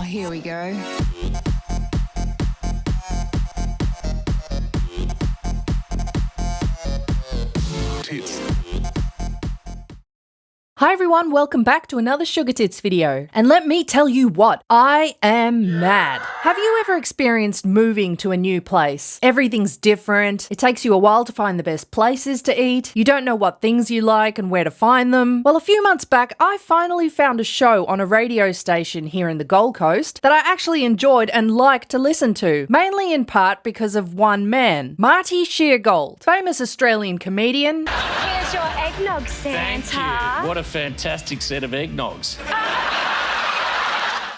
Oh, here we go. Tits. Hi everyone, welcome back to another SugarTits video. And let me tell you what, I am mad. Have you ever experienced moving to a new place? Everything's different, it takes you a while to find the best places to eat, you don't know what things you like and where to find them. Well, a few months back, I finally found a show on a radio station here in the Gold Coast that I actually enjoyed and liked to listen to, mainly in part because of one man, Marty Sheargold, famous Australian comedian. Here's your eggnog, Santa. Thank you. What a fantastic set of eggnogs.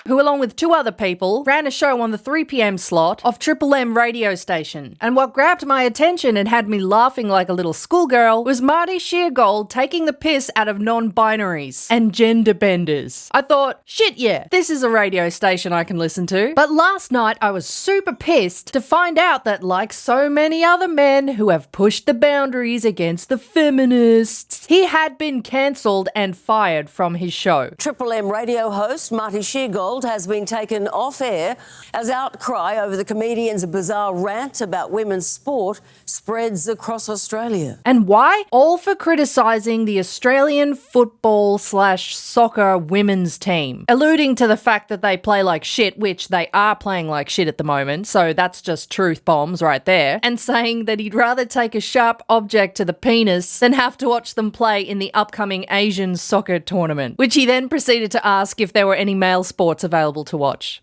Who, along with two other people, ran a show on the 3 p.m. slot of Triple M radio station. And what grabbed my attention and had me laughing like a little schoolgirl was Marty Sheargold taking the piss out of non-binaries and gender benders. I thought, shit yeah, this is a radio station I can listen to. But last night I was super pissed to find out that, like so many other men who have pushed the boundaries against the feminists, he had been cancelled and fired from his show. Triple M radio host Marty Sheargold has been taken off air as outcry over the comedian's bizarre rant about women's sport spreads across Australia. And why? All for criticising the Australian football/soccer women's team, alluding to the fact that they play like shit, which they are playing like shit at the moment, so that's just truth bombs right there, and saying that he'd rather take a sharp object to the penis than have to watch them play in the upcoming Asian soccer tournament, which he then proceeded to ask if there were any male sports available to watch.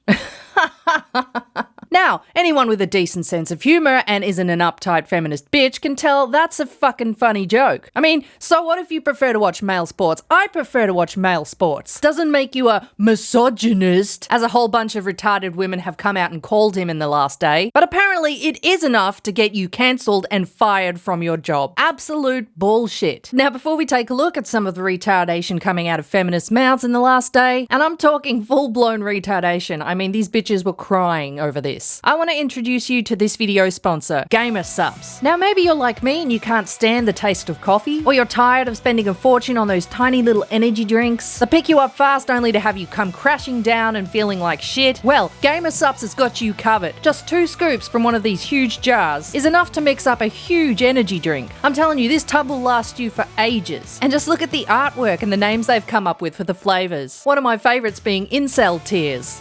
Now, anyone with a decent sense of humour and isn't an uptight feminist bitch can tell that's a fucking funny joke. I mean, so what if you prefer to watch male sports? I prefer to watch male sports. Doesn't make you a misogynist, as a whole bunch of retarded women have come out and called him in the last day, but apparently it is enough to get you cancelled and fired from your job. Absolute bullshit. Now, before we take a look at some of the retardation coming out of feminist mouths in the last day, and I'm talking full-blown retardation, I mean, these bitches were crying over this. I want to introduce you to this video sponsor, Gamer Subs. Now, maybe you're like me and you can't stand the taste of coffee, or you're tired of spending a fortune on those tiny little energy drinks that pick you up fast only to have you come crashing down and feeling like shit. Well, Gamer Subs has got you covered. Just 2 scoops from one of these huge jars is enough to mix up a huge energy drink. I'm telling you, this tub will last you for ages. And just look at the artwork and the names they've come up with for the flavours. One of my favourites being Incel Tears.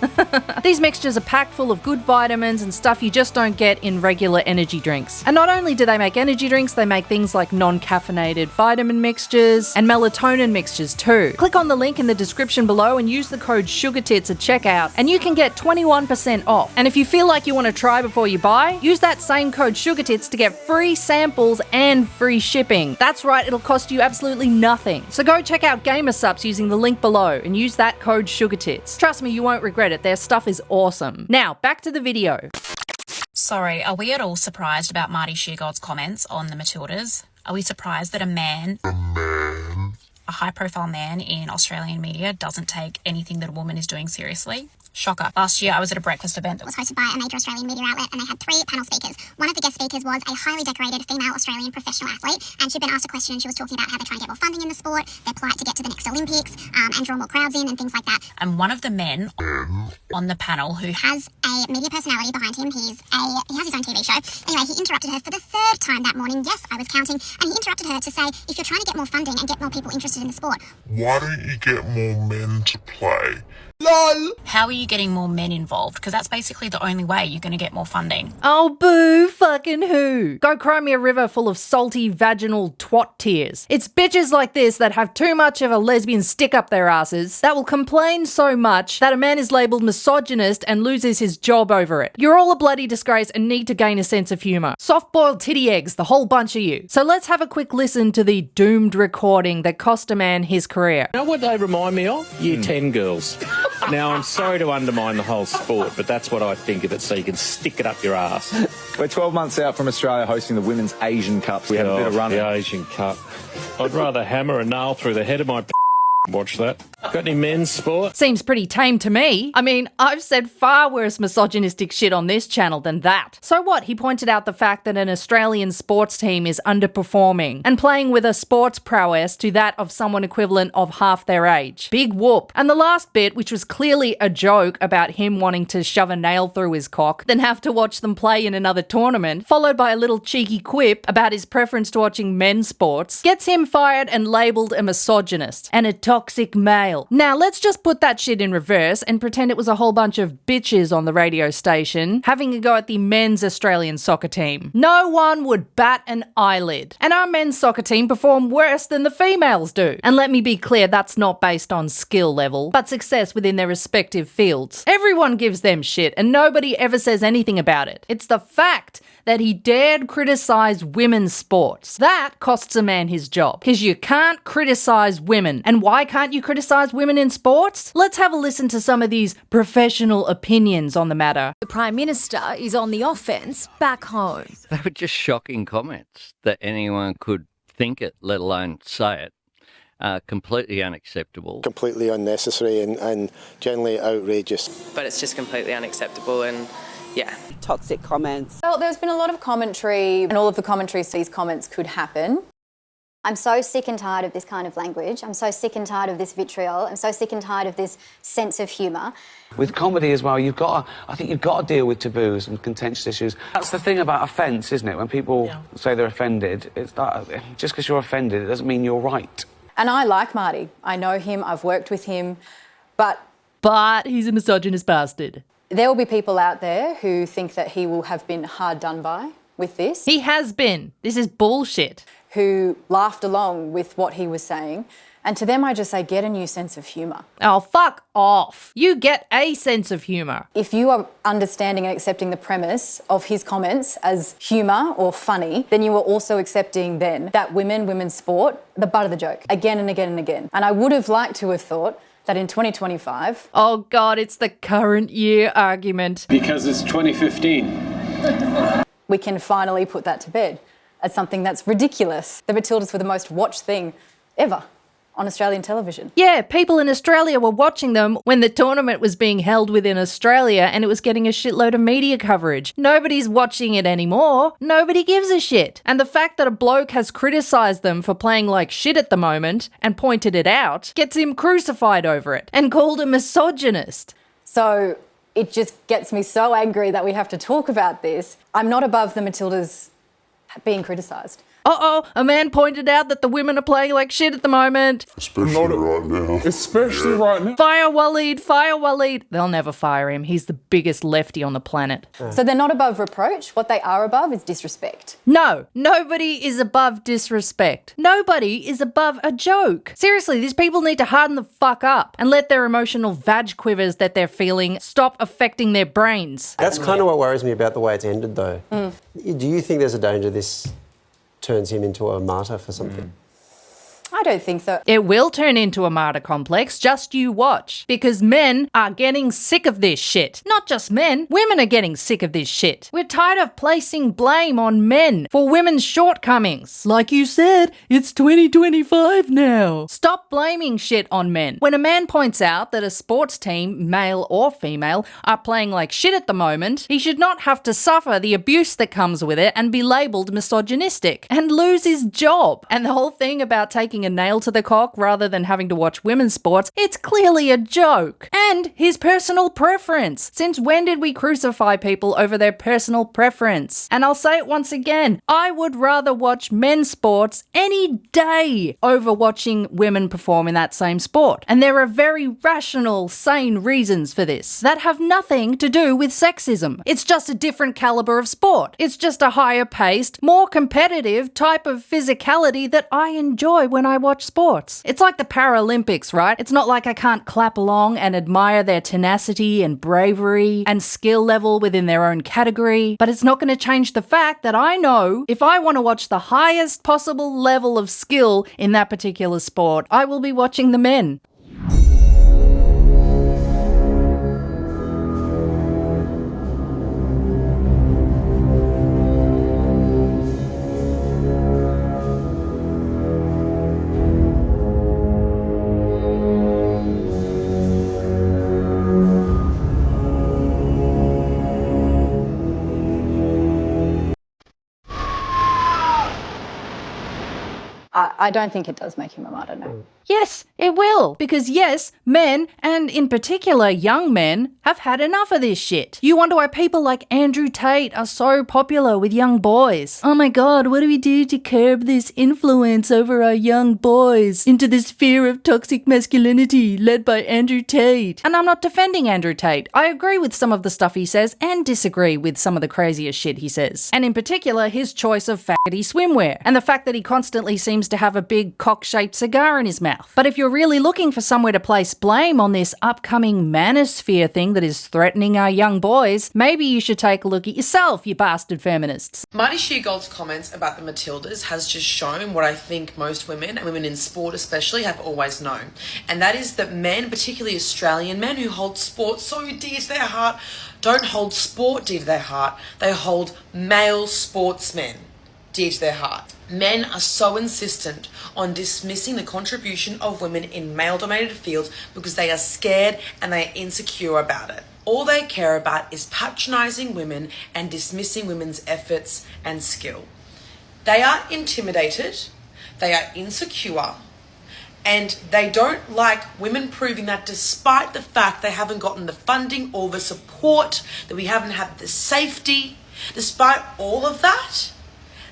These mixtures are packed full of good vitamins and stuff you just don't get in regular energy drinks. And not only do they make energy drinks, they make things like non-caffeinated vitamin mixtures and melatonin mixtures too. Click on the link in the description below and use the code SugarTits at checkout and you can get 21% off. And if you feel like you want to try before you buy, use that same code SugarTits to get free samples and free shipping. That's right, it'll cost you absolutely nothing. So go check out Gamer Subs using the link below and use that code SugarTits. Trust me, you won't regret it. Their stuff is awesome. Now, back to the video. Sorry, are we at all surprised about Marty Sheargold's comments on the Matildas? Are we surprised that a high-profile man in Australian media doesn't take anything that a woman is doing seriously? Shocker. Last year, I was at a breakfast event that was hosted by a major Australian media outlet, and they had 3 panel speakers. One of the guest speakers was a highly decorated female Australian professional athlete, and she'd been asked a question, and she was talking about how they're trying to get more funding in the sport, their plight to get to the next Olympics, and draw more crowds in, and things like that. And one of the men on the panel who has a media personality behind him. He has his own TV show. Anyway, he interrupted her for the 3rd time that morning. Yes, I was counting. And he interrupted her to say, if you're trying to get more funding and get more people interested in the sport, Why don't you get more men to play? LOL! How are you getting more men involved? Because that's basically the only way you're going to get more funding. Oh, boo fucking who? Go cry me a river full of salty vaginal twat tears. It's bitches like this that have too much of a lesbian stick up their asses that will complain so much that a man is labelled misogynist and loses his job over it. You're all a bloody disgrace and need to gain a sense of humour. Soft-boiled titty eggs, the whole bunch of you. So let's have a quick listen to the doomed recording that cost a man his career. You know what they remind me of? Year 10 girls. Now, I'm sorry to undermine the whole sport, but that's what I think of it, so you can stick it up your ass. We're 12 months out from Australia hosting the Women's Asian Cup. We have a bit of run. The Asian Cup. I'd rather hammer a nail through the head of my Watch that. Got any men's sport? Seems pretty tame to me. I mean, I've said far worse misogynistic shit on this channel than that. So what? He pointed out the fact that an Australian sports team is underperforming and playing with a sports prowess to that of someone equivalent of half their age. Big whoop. And the last bit, which was clearly a joke about him wanting to shove a nail through his cock, then have to watch them play in another tournament, followed by a little cheeky quip about his preference to watching men's sports, gets him fired and labelled a misogynist and a toxic male. Now, let's just put that shit in reverse and pretend it was a whole bunch of bitches on the radio station having a go at the men's Australian soccer team. No one would bat an eyelid. And our men's soccer team perform worse than the females do. And let me be clear, that's not based on skill level, but success within their respective fields. Everyone gives them shit and nobody ever says anything about it. It's the fact that he dared criticise women's sports. That costs a man his job. Because you can't criticise women. And why can't you criticise women in sports? Let's have a listen to some of these professional opinions on the matter. The Prime Minister is on the offence back home. They were just shocking comments that anyone could think it, let alone say it. Completely unacceptable. Completely unnecessary and generally outrageous. But it's just completely unacceptable and yeah. Toxic comments. Well, there's been a lot of commentary and all of the commentary these comments could happen. I'm so sick and tired of this kind of language. I'm so sick and tired of this vitriol. I'm so sick and tired of this sense of humour. With comedy as well, I think you've got to deal with taboos and contentious issues. That's the thing about offence, isn't it? When people say they're offended, it's that just because you're offended, it doesn't mean you're right. And I like Marty. I know him, I've worked with him, but he's a misogynist bastard. There will be people out there who think that he will have been hard done by with this. He has been. This is bullshit. Who laughed along with what he was saying. And to them, I just say, get a new sense of humour. Oh, fuck off. You get a sense of humour. If you are understanding and accepting the premise of his comments as humour or funny, then you are also accepting then that women's sport, the butt of the joke, again and again and again. And I would have liked to have thought that in 2025... Oh God, it's the current year argument. Because it's 2015. We can finally put that to bed as something that's ridiculous. The Matildas were the most watched thing ever on Australian television. Yeah, people in Australia were watching them when the tournament was being held within Australia and it was getting a shitload of media coverage. Nobody's watching it anymore. Nobody gives a shit. And the fact that a bloke has criticised them for playing like shit at the moment and pointed it out gets him crucified over it and called a misogynist. So it just gets me so angry that we have to talk about this. I'm not above the Matildas being criticised. Uh-oh, a man pointed out that the women are playing like shit at the moment. Especially right now. Especially right now. Fire Waleed, fire Waleed. They'll never fire him. He's the biggest lefty on the planet. So they're not above reproach. What they are above is disrespect. No, nobody is above disrespect. Nobody is above a joke. Seriously, these people need to harden the fuck up and let their emotional vag quivers that they're feeling stop affecting their brains. That's kind of what worries me about the way it's ended, though. Do you think there's a danger this turns him into a martyr for something? I don't think so. It will turn into a martyr complex, just you watch. Because men are getting sick of this shit. Not just men, women are getting sick of this shit. We're tired of placing blame on men for women's shortcomings. Like you said, it's 2025 now. Stop blaming shit on men. When a man points out that a sports team, male or female, are playing like shit at the moment, he should not have to suffer the abuse that comes with it and be labelled misogynistic and lose his job. And the whole thing about taking a nail to the cock rather than having to watch women's sports, it's clearly a joke. And his personal preference. Since when did we crucify people over their personal preference? And I'll say it once again, I would rather watch men's sports any day over watching women perform in that same sport. And there are very rational, sane reasons for this that have nothing to do with sexism. It's just a different caliber of sport. It's just a higher paced, more competitive type of physicality that I enjoy when I watch sports. It's like the Paralympics, right? It's not like I can't clap along and admire their tenacity and bravery and skill level within their own category, but it's not going to change the fact that I know if I want to watch the highest possible level of skill in that particular sport, I will be watching the men. I don't think it does make him a martyr, no. Yes, it will. Because yes, men, and in particular young men, have had enough of this shit. You wonder why people like Andrew Tate are so popular with young boys. Oh my god, what do we do to curb this influence over our young boys into this fear of toxic masculinity led by Andrew Tate? And I'm not defending Andrew Tate. I agree with some of the stuff he says and disagree with some of the craziest shit he says. And in particular, his choice of faggoty swimwear and the fact that he constantly seems to have a big cock-shaped cigar in his mouth. But if you're really looking for somewhere to place blame on this upcoming manosphere thing that is threatening our young boys, maybe you should take a look at yourself, you bastard feminists. Marty Sheargold's comments about the Matildas has just shown what I think most women, and women in sport especially, have always known. And that is that men, particularly Australian men who hold sport so dear to their heart, don't hold sport dear to their heart. They hold male sportsmen dear to their heart. Men are so insistent on dismissing the contribution of women in male-dominated fields because they are scared and they are insecure about it. All they care about is patronising women and dismissing women's efforts and skill. They are intimidated, they are insecure, and they don't like women proving that despite the fact they haven't gotten the funding or the support, that we haven't had the safety, despite all of that,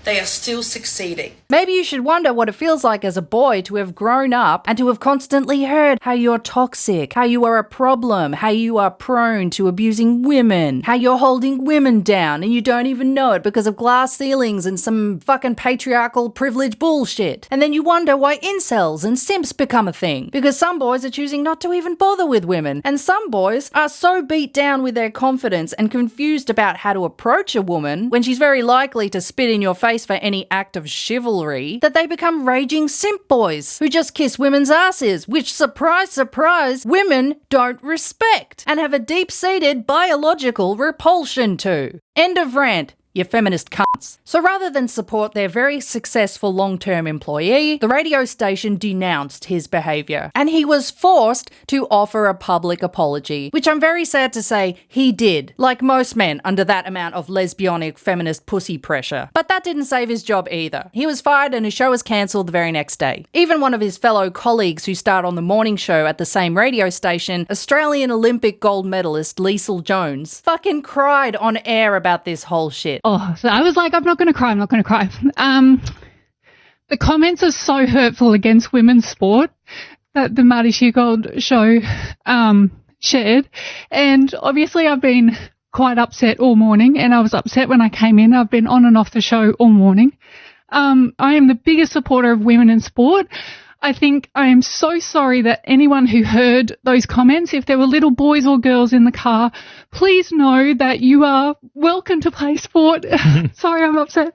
they are still succeeding. Maybe you should wonder what it feels like as a boy to have grown up and to have constantly heard how you're toxic, how you are a problem, how you are prone to abusing women, how you're holding women down and you don't even know it because of glass ceilings and some fucking patriarchal privilege bullshit. And then you wonder why incels and simps become a thing. Because some boys are choosing not to even bother with women, and some boys are so beat down with their confidence and confused about how to approach a woman when she's very likely to spit in your face for any act of chivalry, that they become raging simp boys who just kiss women's asses, which, surprise, surprise, women don't respect and have a deep-seated biological repulsion to. End of rant. You feminist cunts. So rather than support their very successful long-term employee, the radio station denounced his behaviour, and he was forced to offer a public apology, which I'm very sad to say he did, like most men under that amount of lesbianic feminist pussy pressure. But that didn't save his job either. He was fired and his show was cancelled the very next day. Even one of his fellow colleagues who starred on the morning show at the same radio station, Australian Olympic gold medalist Liesl Jones, fucking cried on air about this whole shit. Oh, so I was like, I'm not going to cry. The comments are so hurtful against women's sport that the Marty Sheargold show shared. And obviously I've been quite upset all morning, and I was upset when I came in. I've been on and off the show all morning. I am the biggest supporter of women in sport. I think I am so sorry that anyone who heard those comments, if there were little boys or girls in the car, please know that you are welcome to play sport. Sorry, I'm upset.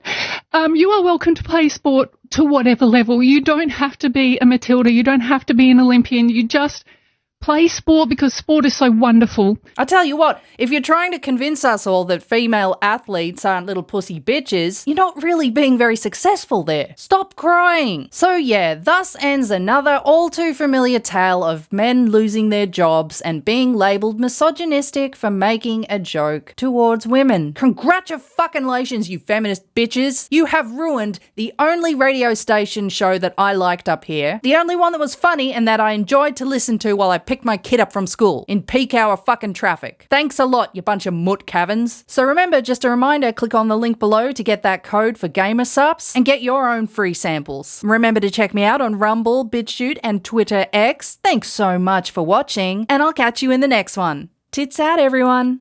You are welcome to play sport to whatever level. You don't have to be a Matilda. You don't have to be an Olympian. You just play sport because sport is so wonderful. I tell you what, if you're trying to convince us all that female athletes aren't little pussy bitches, you're not really being very successful there. Stop crying. So yeah, thus ends another all too familiar tale of men losing their jobs and being labelled misogynistic for making a joke towards women. Congratulations, you feminist bitches. You have ruined the only radio station show that I liked up here, the only one that was funny and that I enjoyed to listen to while I picked my kid up from school in peak hour fucking traffic. Thanks a lot, you bunch of mutt cavins. So remember, just a reminder, click on the link below to get that code for gamer subs and get your own free samples. Remember to check me out on Rumble, BitChute and Twitter X. Thanks so much for watching, and I'll catch you in the next one. Tits out, everyone.